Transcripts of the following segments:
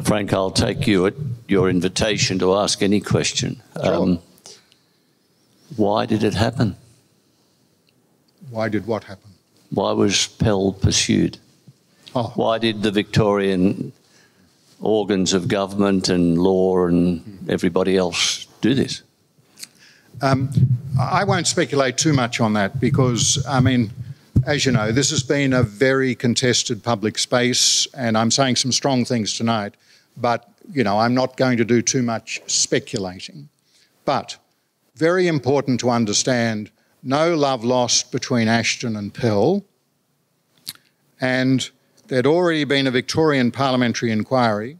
Frank, I'll take you at your invitation to ask any question. Sure. Why did it happen? Why did what happen? Why was Pell pursued? Oh. Why did the Victorian organs of government and law and everybody else do this? I won't speculate too much on that because, I mean, as you know, this has been a very contested public space, and I'm saying some strong things tonight, but, you know, I'm not going to do too much speculating. But very important to understand, no love lost between Ashton and Pell, and there'd already been a Victorian parliamentary inquiry,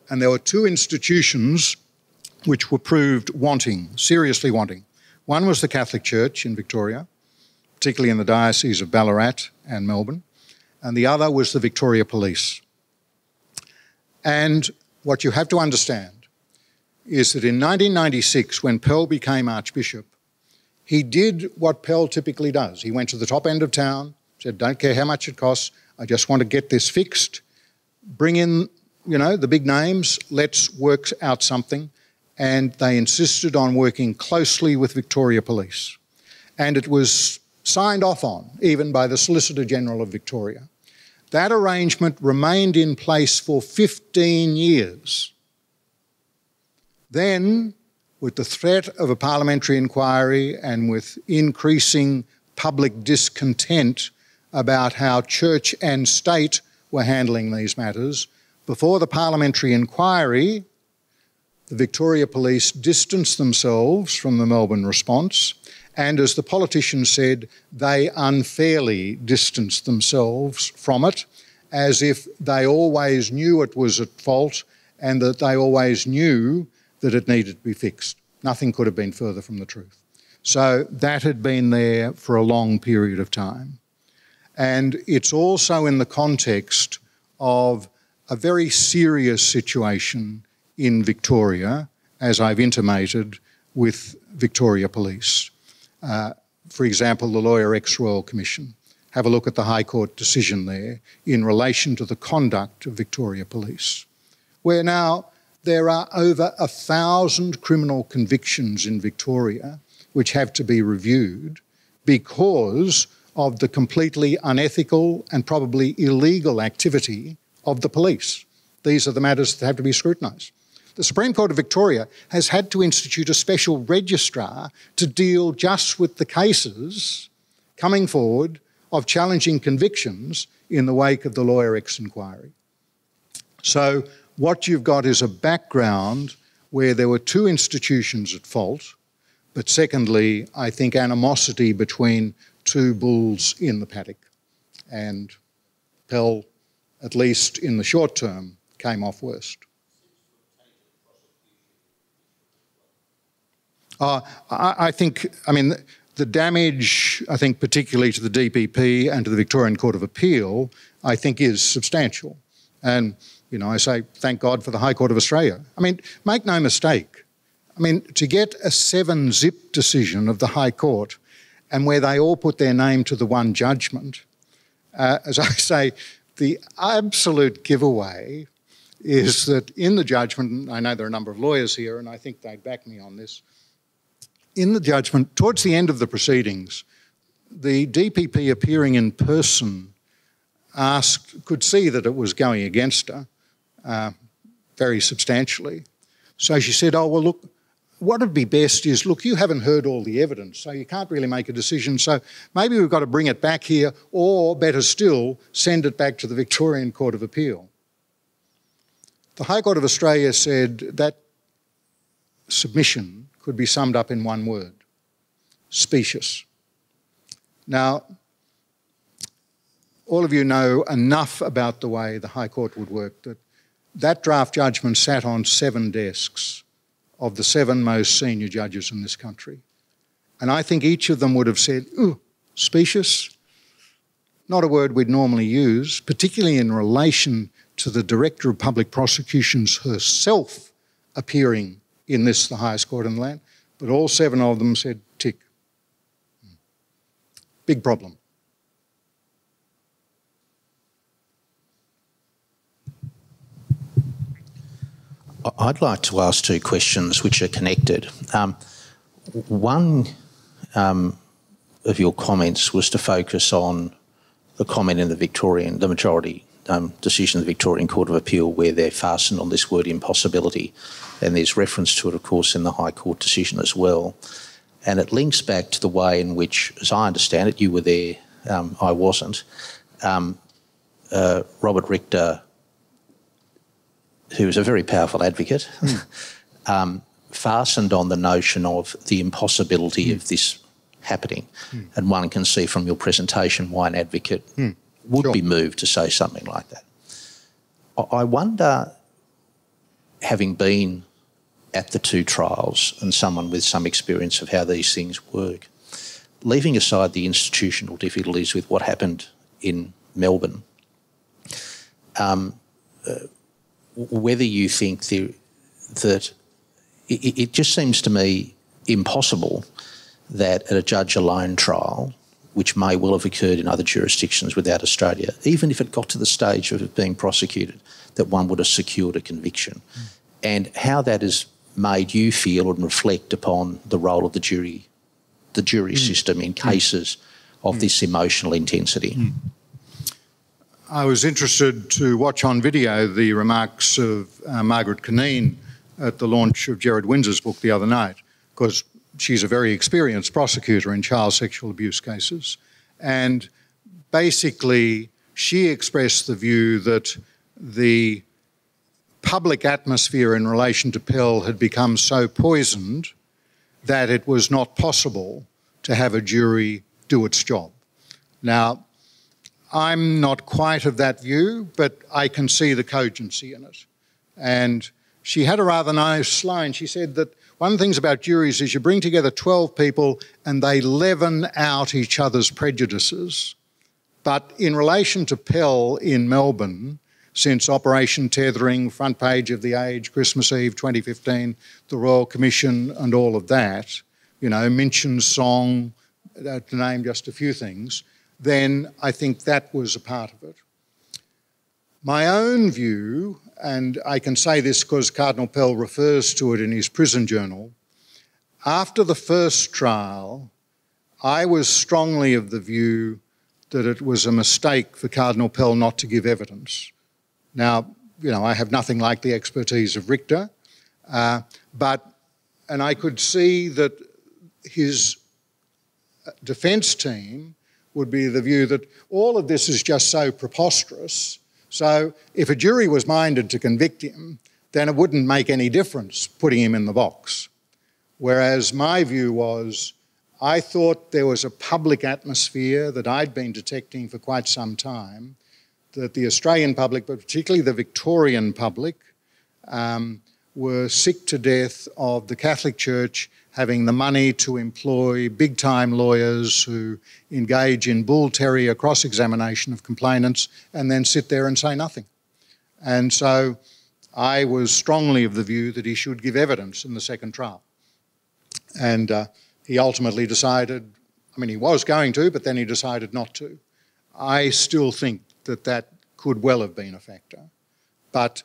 and there were two institutions which were proved wanting, seriously wanting. One was the Catholic Church in Victoria, particularly in the Diocese of Ballarat and Melbourne, and the other was the Victoria Police. And what you have to understand is that in 1996, when Pell became Archbishop, he did what Pell typically does. He went to the top end of town, said, don't care how much it costs, I just want to get this fixed, bring in, you know, the big names, let's work out something. And they insisted on working closely with Victoria Police. And it was signed off on, even by the Solicitor General of Victoria. That arrangement remained in place for 15 years. Then, with the threat of a parliamentary inquiry and with increasing public discontent about how church and state were handling these matters, before the parliamentary inquiry, the Victoria Police distanced themselves from the Melbourne response, and as the politicians said, they unfairly distanced themselves from it, as if they always knew it was at fault and that they always knew that it needed to be fixed. Nothing could have been further from the truth. So that had been there for a long period of time. And it's also in the context of a very serious situation in Victoria, as I've intimated, with Victoria Police. For example, the Lawyer Ex-Royal Commission. Have a look at the High Court decision there in relation to the conduct of Victoria Police, where now there are over 1,000 criminal convictions in Victoria which have to be reviewed because of the completely unethical and probably illegal activity of the police. These are the matters that have to be scrutinised. The Supreme Court of Victoria has had to institute a special registrar to deal just with the cases coming forward of challenging convictions in the wake of the Lawyer X inquiry. So what you've got is a background where there were two institutions at fault, but secondly, I think animosity between two bulls in the paddock. And Pell, at least in the short term, came off worst. I think, I mean, the damage, I think, particularly to the DPP and to the Victorian Court of Appeal, I think is substantial. And, you know, I say thank God for the High Court of Australia. I mean, make no mistake. I mean, to get a 7-zip decision of the High Court and where they all put their name to the one judgment, as I say, the absolute giveaway is that in the judgment, and I know there are a number of lawyers here and I think they'd back me on this, in the judgment, towards the end of the proceedings, the DPP appearing in person could see that it was going against her very substantially. So she said, oh, well, look, what would be best is, look, you haven't heard all the evidence, so you can't really make a decision, so maybe we've got to bring it back here, or better still, send it back to the Victorian Court of Appeal. The High Court of Australia said that submission could be summed up in one word: specious. Now, all of you know enough about the way the High Court would work that that draft judgment sat on 7 desks of the 7 most senior judges in this country. And I think each of them would have said, ooh, specious, not a word we'd normally use, particularly in relation to the Director of Public Prosecutions herself appearing in this, the highest court in the land, but all 7 of them said, tick. Big problem. I'd like to ask two questions which are connected. One of your comments was to focus on the comment in the majority decision of the Victorian Court of Appeal where they're fastened on this word impossibility, and there's reference to it, of course, in the High Court decision as well. And it links back to the way in which, as I understand it, you were there, I wasn't, Robert Richter, who was a very powerful advocate, fastened on the notion of the impossibility of this happening. And one can see from your presentation why an advocate would be moved to say something like that. I wonder, having been at the two trials and someone with some experience of how these things work, leaving aside the institutional difficulties with what happened in Melbourne, whether you think that it just seems to me impossible that at a judge alone trial, which may well have occurred in other jurisdictions without Australia, even if it got to the stage of it being prosecuted, that one would have secured a conviction. And how that has made you feel and reflect upon the role of the jury system in cases of this emotional intensity. I was interested to watch on video the remarks of Margaret Cunneen at the launch of Gerard Windsor's book the other night, because she's a very experienced prosecutor in child sexual abuse cases. And basically, she expressed the view that the public atmosphere in relation to Pell had become so poisoned that it was not possible to have a jury do its job. Now, I'm not quite of that view, but I can see the cogency in it. And she had a rather nice line. She said that one of the things about juries is you bring together 12 people and they leaven out each other's prejudices. But in relation to Pell in Melbourne, since Operation Tethering, front page of The Age, Christmas Eve 2015, the Royal Commission and all of that, you know, Minchin's song, to name just a few things, then I think that was a part of it. My own view, and I can say this because Cardinal Pell refers to it in his prison journal, after the first trial, I was strongly of the view that it was a mistake for Cardinal Pell not to give evidence. Now, you know, I have nothing like the expertise of Richter, and I could see that his defence team would be the view that all of this is just so preposterous. So if a jury was minded to convict him, then it wouldn't make any difference putting him in the box. Whereas my view was, I thought there was a public atmosphere that I'd been detecting for quite some time, that the Australian public, but particularly the Victorian public, were sick to death of the Catholic Church having the money to employ big-time lawyers who engage in bull terrier cross-examination of complainants and then sit there and say nothing. And so I was strongly of the view that he should give evidence in the second trial. And he ultimately decided, I mean, he was going to, but then he decided not to. I still think that that could well have been a factor. But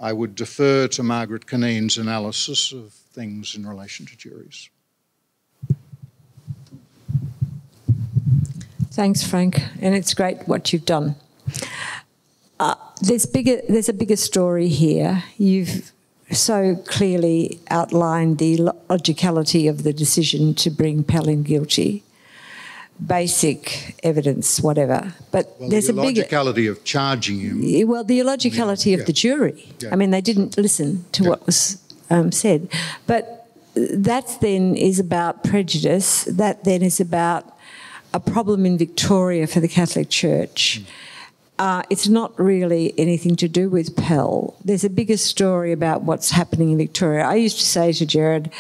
I would defer to Margaret Cunneen's analysis of things in relation to juries. Thanks, Frank, and it's great what you've done. There's a bigger story here. You've so clearly outlined the logicality of the decision to bring Pell guilty. Basic evidence, whatever. But well, there's the a bigger... illogicality of charging him. Well, the illogicality of the jury. Yeah. I mean, they didn't listen to what was said. But that then is about prejudice. That then is about a problem in Victoria for the Catholic Church. It's not really anything to do with Pell. There's a bigger story about what's happening in Victoria. I used to say to Gerard,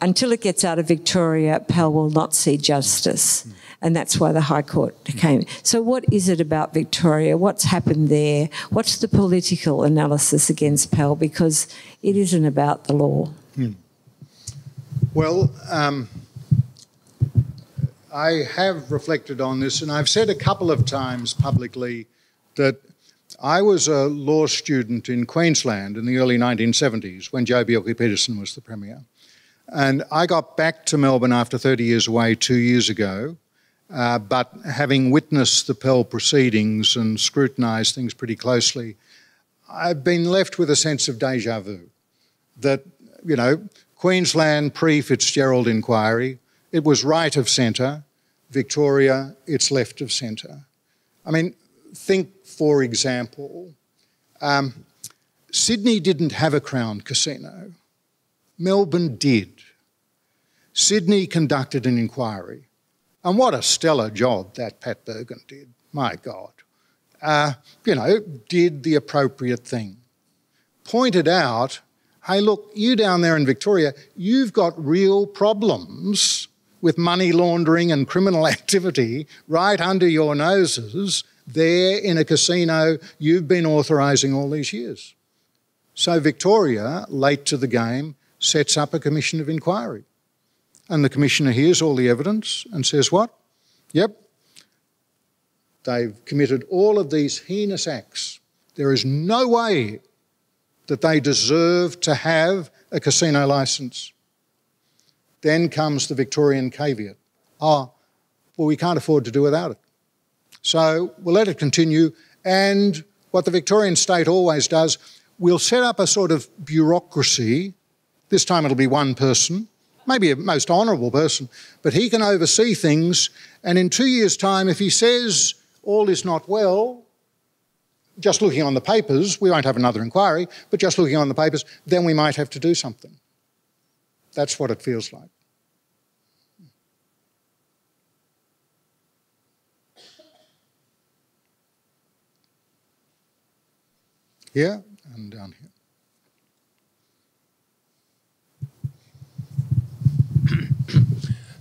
until it gets out of Victoria, Pell will not see justice. And that's why the High Court came. So what is it about Victoria? What's happened there? What's the political analysis against Pell? Because it isn't about the law. Well, I have reflected on this, and I've said a couple of times publicly that I was a law student in Queensland in the early 1970s when Joh Bjelke-Petersen was the Premier. And I got back to Melbourne after 30 years away 2 years ago, but having witnessed the Pell proceedings and scrutinised things pretty closely, I've been left with a sense of déjà vu. That, you know, Queensland pre-Fitzgerald inquiry, it was right of centre. Victoria, it's left of centre. I mean, think, for example, Sydney didn't have a Crown casino. Melbourne did. Sydney conducted an inquiry. And what a stellar job that Pat Bergen did. My God. You know, did the appropriate thing. Pointed out, hey, look, you down there in Victoria, you've got real problems with money laundering and criminal activity right under your noses there in a casino you've been authorising all these years. So Victoria, late to the game, sets up a commission of inquiry. And the commissioner hears all the evidence and says what? Yep, they've committed all of these heinous acts. There is no way that they deserve to have a casino licence. Then comes the Victorian caveat. Oh, well, we can't afford to do without it. So we'll let it continue. And what the Victorian state always does, we'll set up a sort of bureaucracy. This time it'll be one person, maybe a most honourable person, but he can oversee things. And in 2 years' time, if he says all is not well, just looking on the papers, we won't have another inquiry, but just looking on the papers, then we might have to do something. That's what it feels like. Here and down here.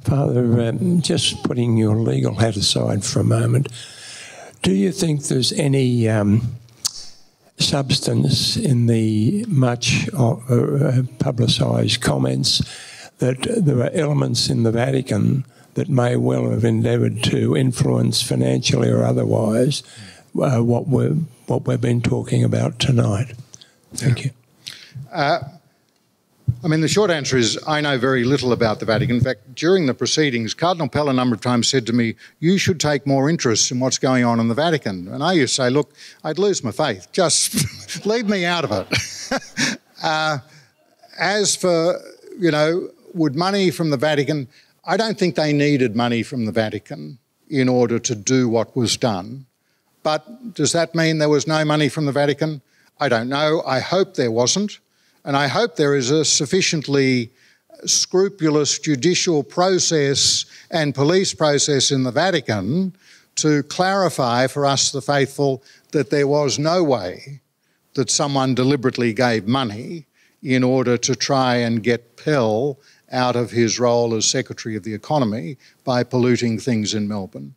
Father, just putting your legal hat aside for a moment, do you think there's any substance in the much publicised comments that there are elements in the Vatican that may well have endeavoured to influence financially or otherwise what we've been talking about tonight? Thank you. I mean, the short answer is I know very little about the Vatican. In fact, during the proceedings, Cardinal Pell a number of times said to me, you should take more interest in what's going on in the Vatican. And I used to say, look, I'd lose my faith. Just leave me out of it. As for, you know, would money from the Vatican, I don't think they needed money from the Vatican in order to do what was done. But does that mean there was no money from the Vatican? I don't know. I hope there wasn't. And I hope there is a sufficiently scrupulous judicial process and police process in the Vatican to clarify for us, the faithful, that there was no way that someone deliberately gave money in order to try and get Pell out of his role as Secretary of the Economy by polluting things in Melbourne.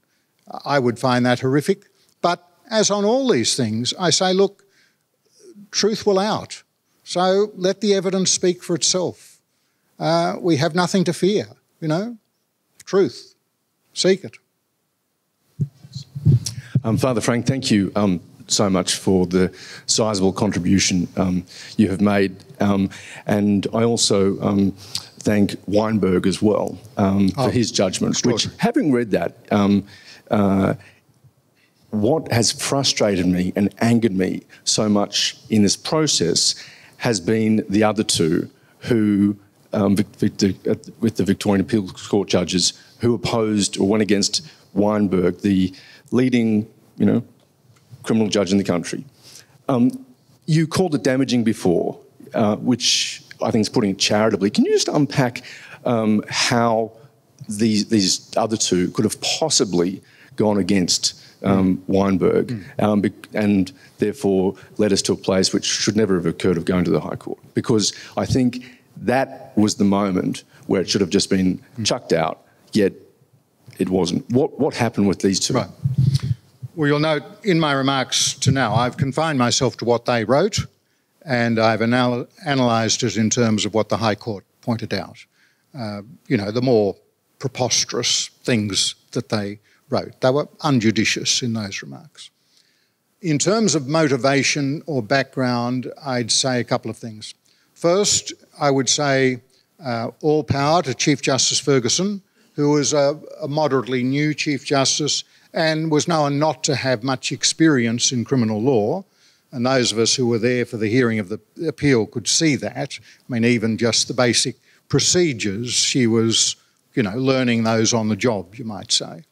I would find that horrific. But as on all these things, I say, look, truth will out. So let the evidence speak for itself. We have nothing to fear, you know. Truth. Seek it. Father Frank, thank you so much for the sizable contribution you have made. And I also thank Weinberg as well for his judgment, which, having read that, what has frustrated me and angered me so much in this process has been the other two who, with the Victorian Appeals Court judges, who opposed or went against Weinberg, the leading, you know, criminal judge in the country. You called it damaging before, which I think is putting it charitably. Can you just unpack how these other two could have possibly gone against Weinberg and therefore led us to a place which should never have occurred of going to the High Court? Because I think that was the moment where it should have just been chucked out, yet it wasn't. What happened with these two? Right. Well, you'll note in my remarks to now, I've confined myself to what they wrote, and I've analysed it in terms of what the High Court pointed out. You know, the more preposterous things that they wrote. They were unjudicious in those remarks. In terms of motivation or background, I'd say a couple of things. First, I would say all power to Chief Justice Ferguson, who was a moderately new Chief Justice and was known not to have much experience in criminal law. And those of us who were there for the hearing of the appeal could see that. I mean, even just the basic procedures, she was, learning those on the job, you might say.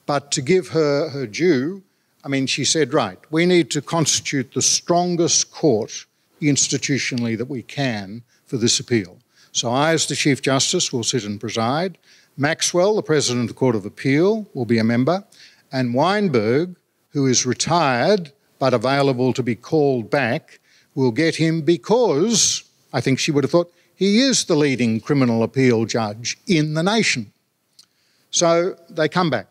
But to give her her due, I mean, she said, right, we need to constitute the strongest court institutionally that we can for this appeal. So I, as the Chief Justice, will sit and preside. Maxwell, the President of the Court of Appeal, will be a member. And Weinberg, who is retired but available to be called back, will get him because, I think she would have thought, he is the leading criminal appeal judge in the nation. So they come back.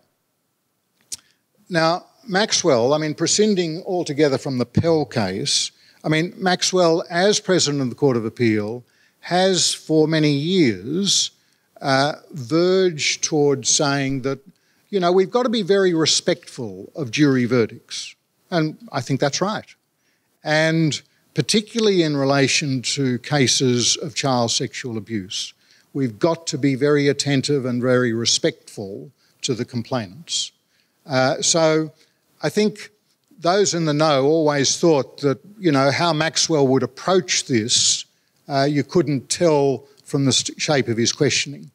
Now, Maxwell, I mean, prescinding altogether from the Pell case, I mean, Maxwell, as President of the Court of Appeal, has for many years verged towards saying that, we've got to be very respectful of jury verdicts. And I think that's right. And particularly in relation to cases of child sexual abuse, we've got to be very attentive and very respectful to the complainants. So I think those in the know always thought that, how Maxwell would approach this, you couldn't tell from the shape of his questioning.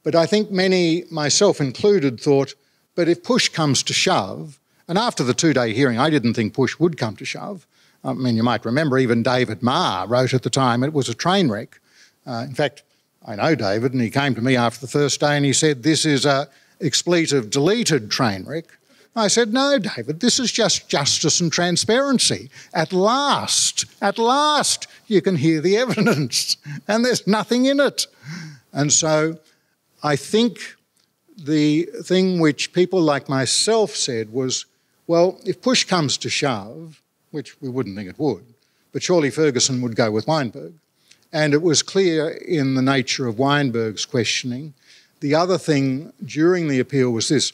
But I think many, myself included, thought, but if push comes to shove, and after the 2-day hearing, I didn't think push would come to shove. I mean, you might remember even David Marr wrote at the time it was a train wreck. In fact, I know David, and he came to me after the first day and he said, this is a expletive-deleted train wreck. I said, no, David, this is just justice and transparency. At last, you can hear the evidence, and there's nothing in it. And so I think the thing which people like myself said was, well, if push comes to shove, which we wouldn't think it would, but surely Ferguson would go with Weinberg. And it was clear in the nature of Weinberg's questioning. The other thing during the appeal was this.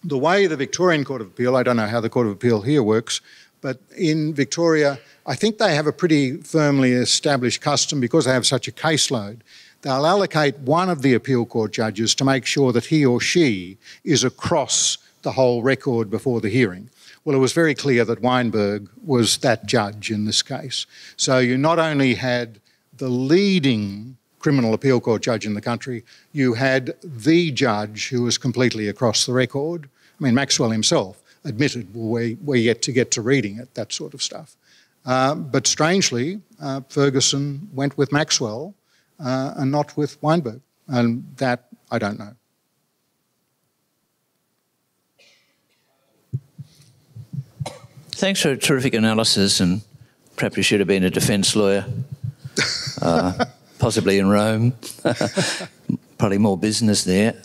The way the Victorian Court of Appeal, I don't know how the Court of Appeal here works, but in Victoria, I think they have a pretty firmly established custom because they have such a caseload. They'll allocate one of the appeal court judges to make sure that he or she is across the whole record before the hearing. Well, it was very clear that Weinberg was that judge in this case. So you not only had the leading criminal appeal court judge in the country, you had the judge who was completely across the record. I mean, Maxwell himself admitted, well, we're yet to get to reading it, that sort of stuff. But strangely, Ferguson went with Maxwell and not with Weinberg. And that, I don't know. Thanks for a terrific analysis, and perhaps you should have been a defence lawyer, possibly in Rome. Probably more business there.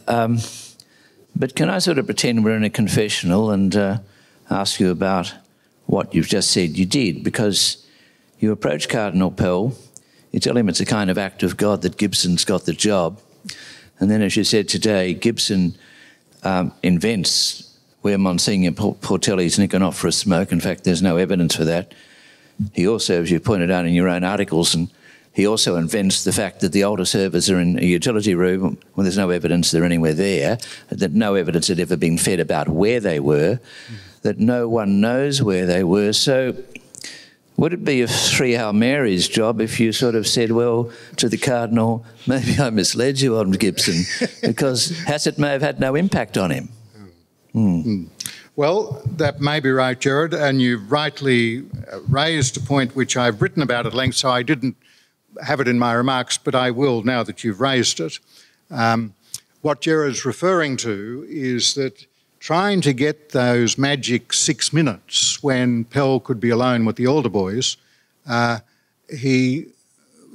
But can I sort of pretend we're in a confessional and ask you about what you've just said you did? Because you approach Cardinal Pell, you tell him it's a kind of act of God that Gibson's got the job. And then, as you said today, Gibson invents where Monsignor Portelli's nicking off for a smoke. In fact, there's no evidence for that. He also, as you pointed out in your own articles, and he also invents the fact that the older servers are in a utility room when there's no evidence they're anywhere there, that no evidence had ever been fed about where they were, that no one knows where they were. So would it be a 3 Hail Marys job if you sort of said, well, to the Cardinal, maybe I misled you on Gibson, because Hassett may have had no impact on him? Well, that may be right, Gerard, and you've rightly raised a point which I've written about at length, so I didn't have it in my remarks, but I will now that you've raised it. What Gerard's referring to is that trying to get those magic 6 minutes when Pell could be alone with the older boys,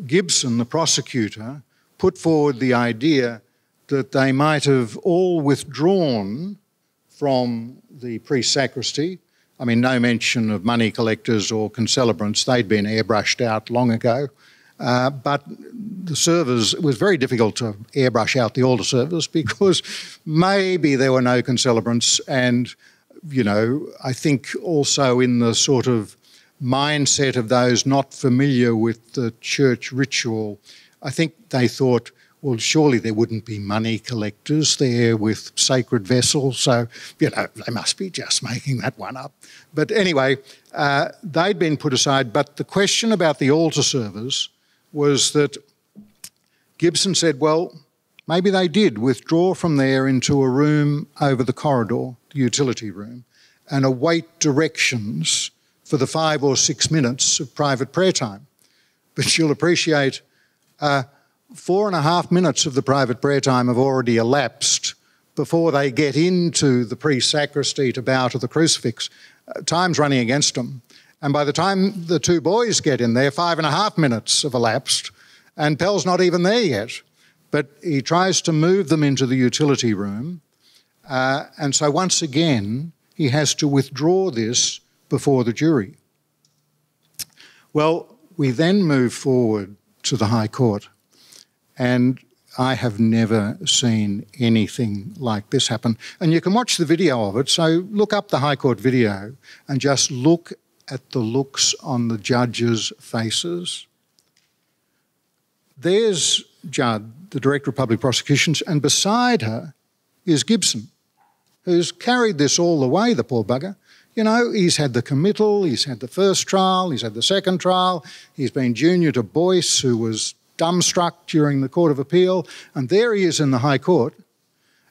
Gibson, the prosecutor, put forward the idea that they might have all withdrawn from the priest-sacristy. I mean, no mention of money collectors or concelebrants. They'd been airbrushed out long ago. But the servers, it was very difficult to airbrush out the older servers because maybe there were no concelebrants and I think also in the sort of mindset of those not familiar with the church ritual, I think they thought, well, surely there wouldn't be money collectors there with sacred vessels, so, they must be just making that one up. But anyway, they'd been put aside. But the question about the altar servers was that Gibson said, well, maybe they did withdraw from there into a room over the corridor, the utility room, and await directions for the 5 or 6 minutes of private prayer time. But you'll appreciate 4.5 minutes of the private prayer time have already elapsed before they get into the priest's sacristy to bow to the crucifix. Time's running against them. And by the time the two boys get in there, 5.5 minutes have elapsed, and Pell's not even there yet. But he tries to move them into the utility room, and so once again, he has to withdraw this before the jury. Well, we then move forward to the High Court, and I have never seen anything like this happen. And you can watch the video of it, so look up the High Court video and just look at the looks on the judges' faces. There's Judd, the Director of Public Prosecutions, and beside her is Gibson, who's carried this all the way, the poor bugger. He's had the committal, he's had the first trial, he's had the second trial, he's been junior to Boyce, who was dumbstruck during the Court of Appeal, and there he is in the High Court.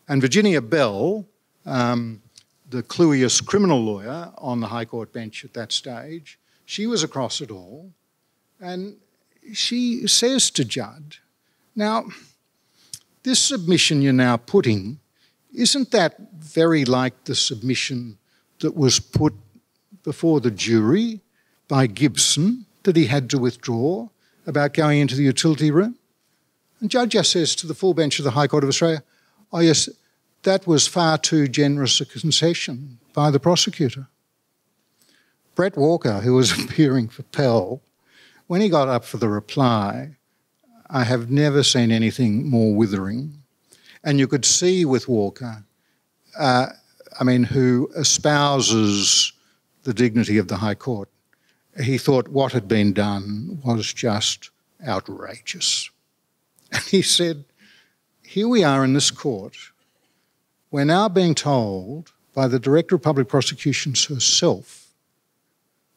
And Virginia Bell, the cluious criminal lawyer on the High Court bench at that stage, she was across it all, and she says to Judd, now, this submission you're now putting, isn't that very like the submission that was put before the jury by Gibson that he had to withdraw about going into the utility room? And Judd just says to the full bench of the High Court of Australia, oh yes, that was far too generous a concession by the prosecutor. Brett Walker, who was appearing for Pell, when he got up for the reply, I have never seen anything more withering. And you could see with Walker, who espouses the dignity of the High Court, he thought what had been done was just outrageous. And he said, here we are in this court. We're now being told by the Director of Public Prosecutions herself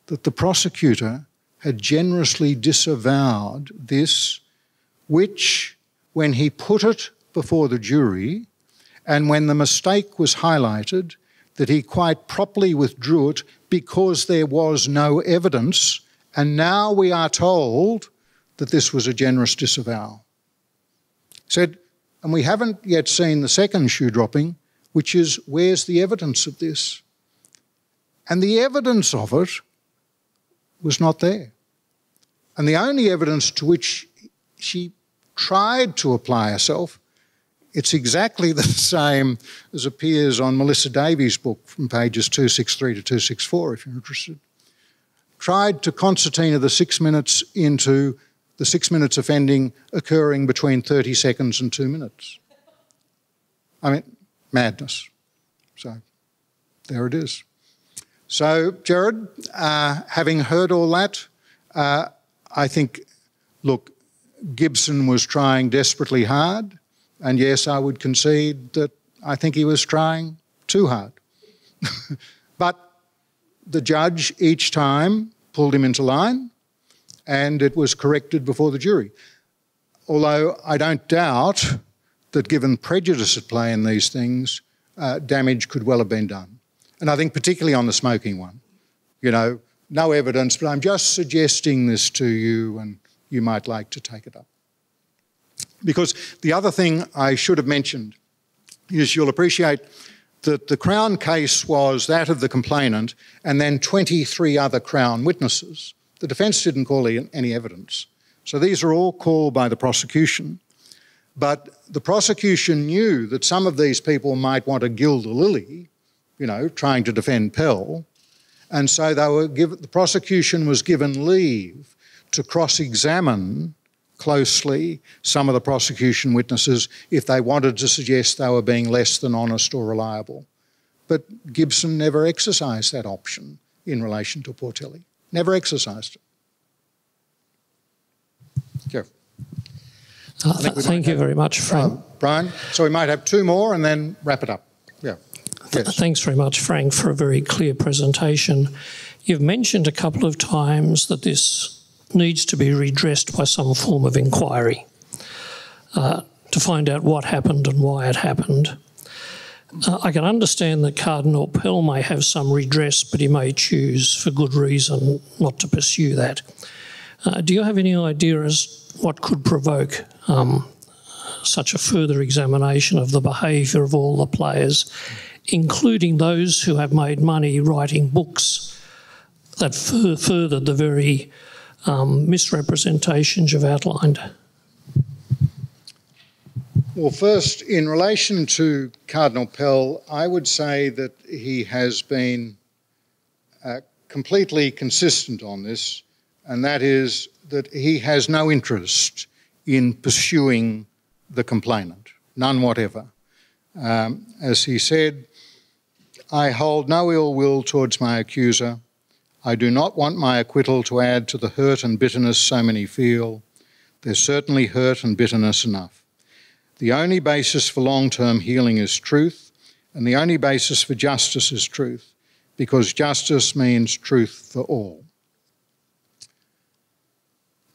that the prosecutor had generously disavowed this, which, when he put it before the jury, and when the mistake was highlighted, that he quite properly withdrew it because there was no evidence, and now we are told that this was a generous disavowal. He said, and we haven't yet seen the second shoe dropping, which is, where's the evidence of this? And the evidence of it was not there. And the only evidence to which she tried to apply herself, it's exactly the same as appears on Melissa Davies' book from pages 263 to 264, if you're interested. Tried to concertina the 6 minutes into the 6 minutes offending occurring between 30 seconds and 2 minutes. Madness. So there it is. So, Gerard, having heard all that, I think, look, Gibson was trying desperately hard, and yes, I would concede that I think he was trying too hard. But the judge each time pulled him into line, and it was corrected before the jury. Although I don't doubt that given prejudice at play in these things, damage could well have been done. And I think particularly on the smoking one, no evidence, but I'm just suggesting this to you and you might like to take it up. Because the other thing I should have mentioned is you'll appreciate that the Crown case was that of the complainant and then 23 other Crown witnesses. The defence didn't call any evidence. So these are all called by the prosecution. But the prosecution knew that some of these people might want to gild the lily, trying to defend Pell. And so the prosecution was given leave to cross-examine closely some of the prosecution witnesses if they wanted to suggest they were being less than honest or reliable. but Gibson never exercised that option in relation to Portelli. Never exercised it. Jeff. Thank you very much, Frank. Brian, so we might have two more and then wrap it up. Yeah. Yes. Thanks very much, Frank, for a very clear presentation. You've mentioned a couple of times that this needs to be redressed by some form of inquiry to find out what happened and why it happened. I can understand that Cardinal Pell may have some redress, but he may choose, for good reason, not to pursue that. Do you have any idea as what could provoke such a further examination of the behaviour of all the players, including those who have made money writing books that furthered the very misrepresentations you've outlined? Well, first, in relation to Cardinal Pell, I would say that he has been completely consistent on this, and that is that he has no interest in pursuing the complainant, none whatever. As he said, I hold no ill will towards my accuser. I do not want my acquittal to add to the hurt and bitterness so many feel. There's certainly hurt and bitterness enough. The only basis for long-term healing is truth, and the only basis for justice is truth, because justice means truth for all.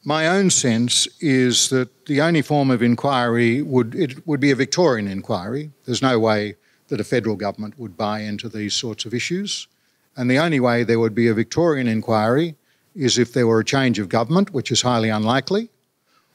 My own sense is that the only form of inquiry would be a Victorian inquiry. There's no way that a federal government would buy into these sorts of issues. And the only way there would be a Victorian inquiry is if there were a change of government, which is highly unlikely,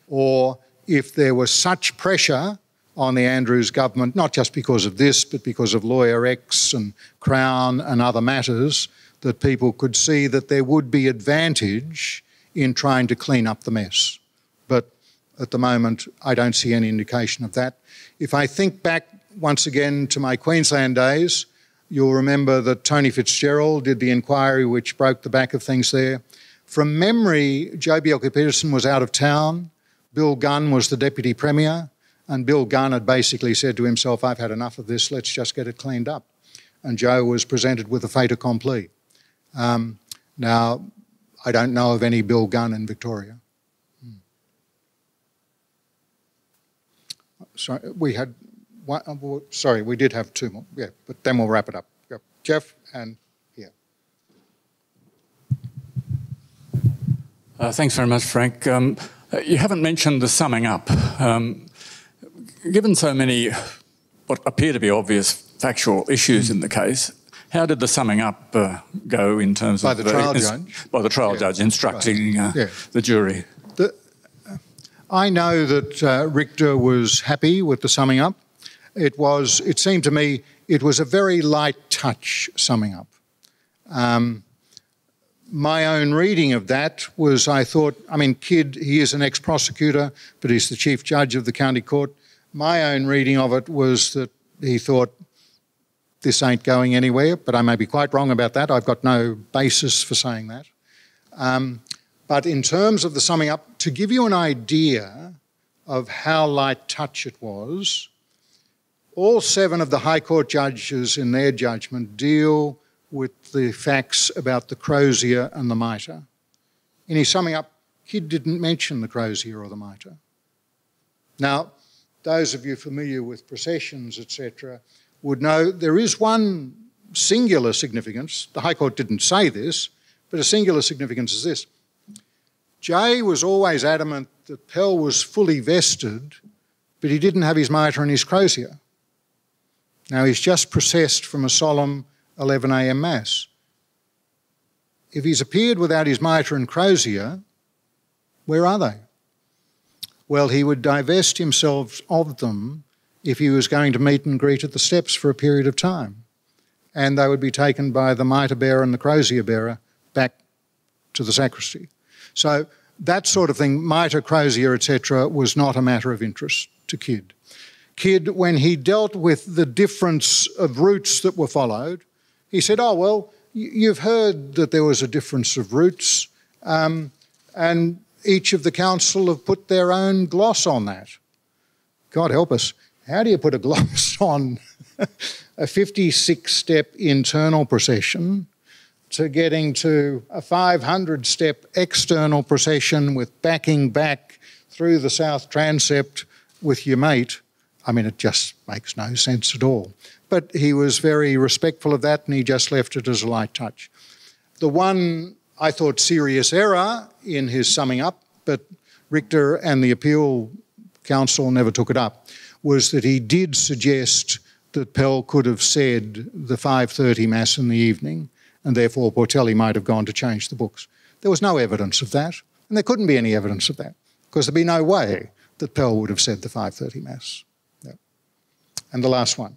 or if there was such pressure on the Andrews government, not just because of this, but because of Lawyer X and Crown and other matters, that people could see that there would be advantage in trying to clean up the mess. But at the moment, I don't see any indication of that. If I think back once again to my Queensland days, you'll remember that Tony Fitzgerald did the inquiry which broke the back of things there. From memory, Joh Bjelke-Petersen was out of town, Bill Gunn was the Deputy Premier, and Bill Gunn had basically said to himself, I've had enough of this, let's just get it cleaned up. And Joh was presented with a fait accompli. Now, I don't know of any Bill Gunn in Victoria. Sorry, we had one, sorry, we did have two more, yeah, but then we'll wrap it up. Yep. Jeff and here. Thanks very much, Frank. You haven't mentioned the summing up. Given so many what appear to be obvious factual issues in the case, how did the summing up go in terms by of... the trial judge? By the trial judge instructing the jury. I know that Richter was happy with the summing up. It seemed to me, it was a very light touch summing up. My own reading of that was, I thought, I mean, Kidd, he is an ex-prosecutor, but he's the Chief Judge of the County Court. My own reading of it was that he thought, this ain't going anywhere, but I may be quite wrong about that. I've got no basis for saying that. But in terms of the summing up, to give you an idea of how light touch it was, all 7 of the High Court judges in their judgment deal with the facts about the crozier and the mitre. In his summing up, Kidd didn't mention the crozier or the mitre. Now, those of you familiar with processions, etc., would know there is one singular significance. The High Court didn't say this, but a singular significance is this. Jay was always adamant that Pell was fully vested, but he didn't have his mitre and his crozier. Now, he's just processed from a solemn 11 a.m. Mass. If he's appeared without his mitre and crozier, where are they? Well, he would divest himself of them if he was going to meet and greet at the steps for a period of time. And they would be taken by the mitre bearer and the crozier bearer back to the sacristy. So that sort of thing, mitre, crozier, etc., was not a matter of interest to Kidd. Kidd, when he dealt with the difference of routes that were followed, he said, oh, well, you've heard that there was a difference of routes, and each of the council have put their own gloss on that. God help us. How do you put a gloss on a 56-step internal procession to getting to a 500-step external procession with backing back through the South Transept with your mate. I mean, it just makes no sense at all. But he was very respectful of that and he just left it as a light touch. The one, I thought, serious error in his summing up, but Richter and the Appeal Council never took it up, was that he did suggest that Pell could have said the 5:30 Mass in the evening and therefore Portelli might have gone to change the books. There was no evidence of that, and there couldn't be any evidence of that because there'd be no way that Pell would have said the 5:30 Mass. No. And the last one.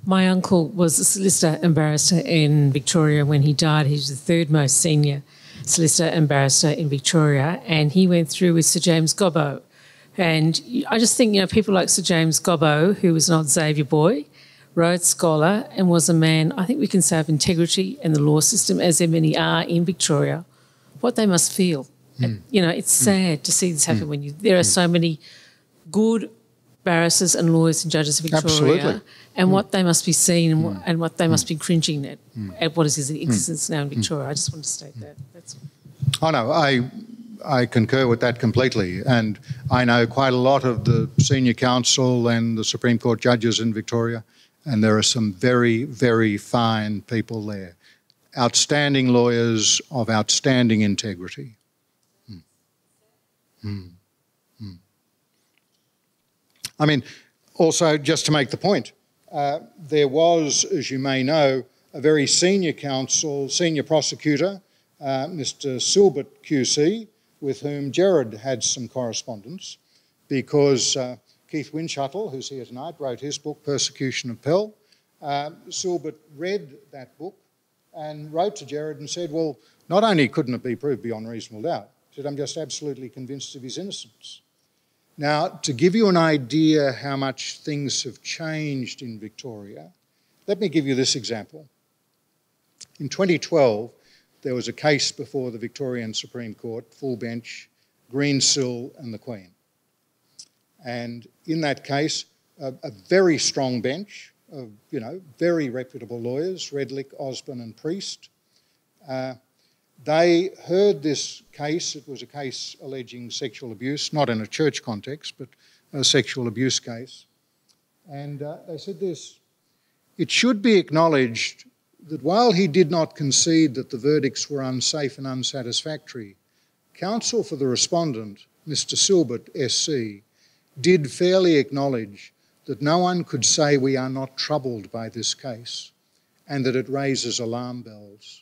My uncle was a solicitor and barrister in Victoria. When he died, he was the third most senior solicitor and barrister in Victoria, and he went through with Sir James Gobbo. And I just think, people like Sir James Gobbo, who was an old Xavier boy, Rhodes Scholar, and was a man, I think we can say, of integrity in the law system, as there many are in Victoria, what they must feel. It's sad to see this happen when there are so many good barristers and lawyers and judges in Victoria. Absolutely. And what they must be seeing and what they must be cringing at what is in existence now in Victoria. I just want to state that. That's all. Oh, no, I concur with that completely. And I know quite a lot of the senior counsel and the Supreme Court judges in Victoria, and there are some very, very fine people there. Outstanding lawyers of outstanding integrity. I mean, also, just to make the point, there was, as you may know, a very senior prosecutor, Mr. Silbert QC, with whom Gerard had some correspondence because Keith Winchuttle, who's here tonight, wrote his book, Persecution of Pell. Silbert read that book and wrote to Gerard and said, well, not only couldn't it be proved beyond reasonable doubt, he said, I'm just absolutely convinced of his innocence. Now, to give you an idea how much things have changed in Victoria, let me give you this example. In 2012, there was a case before the Victorian Supreme Court, full bench, Greensill and the Queen. And in that case, a very strong bench of, very reputable lawyers, Redlich, Osborne and Priest. They heard this case. It was a case alleging sexual abuse, not in a church context, but a sexual abuse case. And they said this: it should be acknowledged that while he did not concede that the verdicts were unsafe and unsatisfactory, counsel for the respondent, Mr. Silbert, SC, did fairly acknowledge that no one could say we are not troubled by this case and that it raises alarm bells.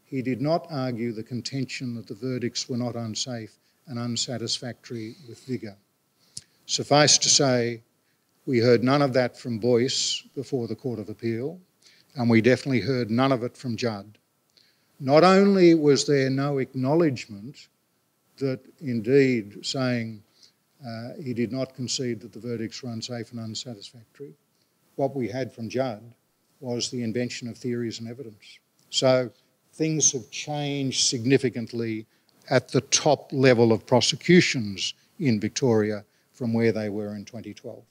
He did not argue the contention that the verdicts were not unsafe and unsatisfactory with vigour. Suffice to say, we heard none of that from Boyce before the Court of Appeal, and we definitely heard none of it from Judd. Not only was there no acknowledgement that indeed saying he did not concede that the verdicts were unsafe and unsatisfactory, what we had from Judd was the invention of theories and evidence. So things have changed significantly at the top level of prosecutions in Victoria from where they were in 2012.